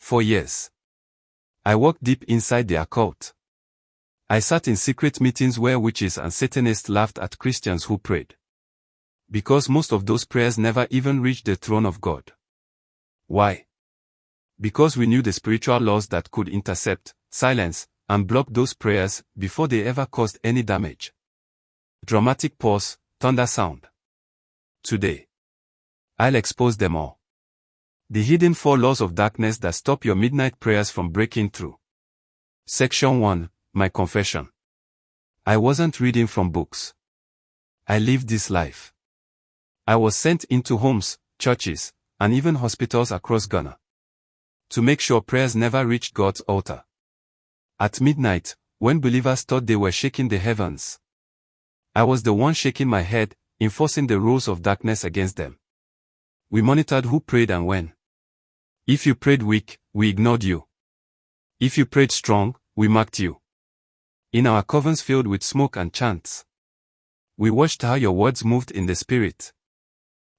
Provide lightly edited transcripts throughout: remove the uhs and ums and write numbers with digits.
4 years. I walked deep inside the occult. I sat in secret meetings where witches and Satanists laughed at Christians who prayed. Because most of those prayers never even reached the throne of God. Why? Because we knew the spiritual laws that could intercept, silence, and block those prayers before they ever caused any damage. Dramatic pause, thunder sound. Today, I'll expose them all. The hidden 4 laws of darkness that stop your midnight prayers from breaking through. Section 1, My confession. I wasn't reading from books. I lived this life. I was sent into homes, churches, and even hospitals across Ghana to make sure prayers never reached God's altar. At midnight, when believers thought they were shaking the heavens, I was the one shaking my head, enforcing the rules of darkness against them. We monitored who prayed and when. If you prayed weak, we ignored you. If you prayed strong, we marked you. In our covens filled with smoke and chants, we watched how your words moved in the spirit.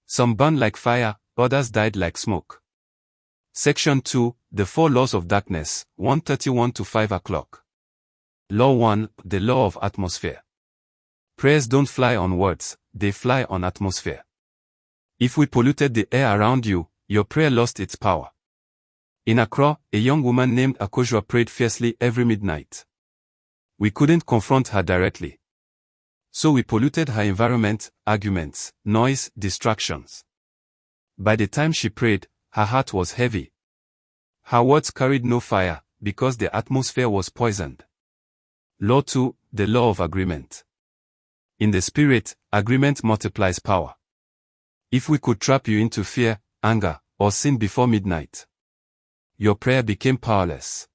Some burned like fire, others died like smoke. Section 2, The 4 Laws of Darkness, 1:31 to 5 o'clock. Law 1, The Law of Atmosphere. Prayers don't fly on words, they fly on atmosphere. If we polluted the air around you, your prayer lost its power. In Accra, a young woman named Akojua prayed fiercely every midnight. We couldn't confront her directly. So we polluted her environment, arguments, noise, distractions. By the time she prayed, her heart was heavy. Her words carried no fire, because the atmosphere was poisoned. Law 2, The Law of Agreement. In the spirit, agreement multiplies power. If we could trap you into fear, anger, or sin before midnight, your prayer became powerless.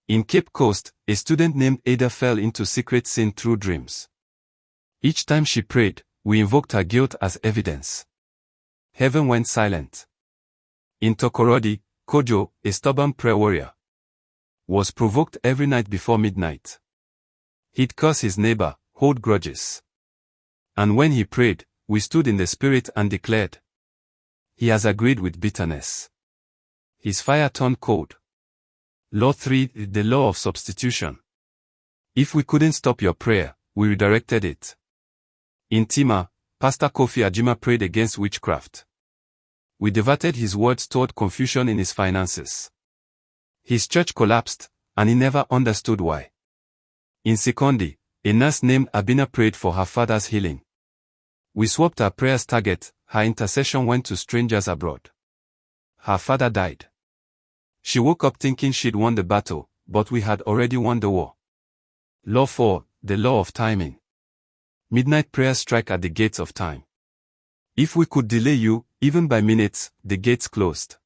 In Cape Coast, a student named Ada fell into secret sin through dreams. Each time she prayed, we invoked her guilt as evidence. Heaven went silent. In Tokorodi, Kojo, a stubborn prayer warrior, was provoked every night before midnight. He'd curse his neighbor, hold grudges. And when he prayed, we stood in the spirit and declared, he has agreed with bitterness. His fire turned cold. Law 3, The Law of Substitution. If we couldn't stop your prayer, we redirected it. In Tima, Pastor Kofi Ajima prayed against witchcraft. We diverted his words toward confusion in his finances. His church collapsed, and he never understood why. In Sekondi, a nurse named Abina prayed for her father's healing. We swapped her prayer's target, her intercession went to strangers abroad. Her father died. She woke up thinking she'd won the battle, but we had already won the war. Law 4, The Law of Timing. Midnight prayers strike at the gates of time. If we could delay you, even by minutes, the gates closed.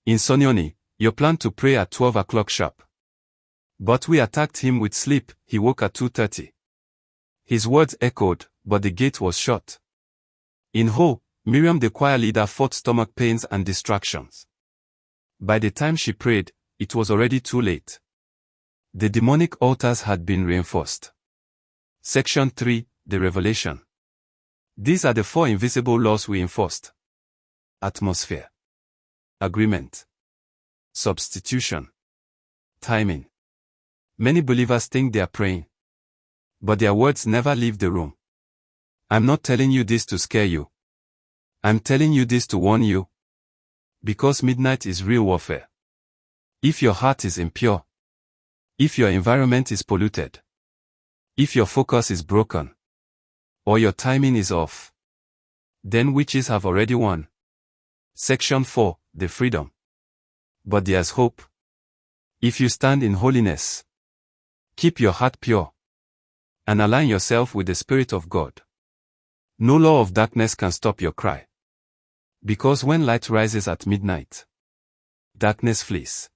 In Sonioni, you planned to pray at 12 o'clock sharp. But we attacked him with sleep, he woke at 2:30. His words echoed, but the gate was shut. In Ho, Miriam the choir leader fought stomach pains and distractions. By the time she prayed, it was already too late. The demonic altars had been reinforced. Section 3, The Revelation. These are the 4 invisible laws we enforced. Atmosphere. Agreement. Substitution. Timing. Many believers think they are praying, but their words never leave the room. I'm not telling you this to scare you. I'm telling you this to warn you. Because midnight is real warfare. If your heart is impure, if your environment is polluted, if your focus is broken, or your timing is off, then witches have already won. Section 4, The Freedom. But there's hope. If you stand in holiness, keep your heart pure, and align yourself with the Spirit of God, no law of darkness can stop your cry. Because when light rises at midnight, darkness flees.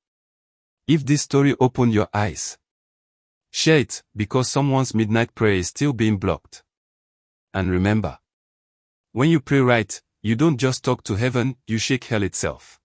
If this story opened your eyes, share it, because someone's midnight prayer is still being blocked. And remember, when you pray right, you don't just talk to heaven, you shake hell itself.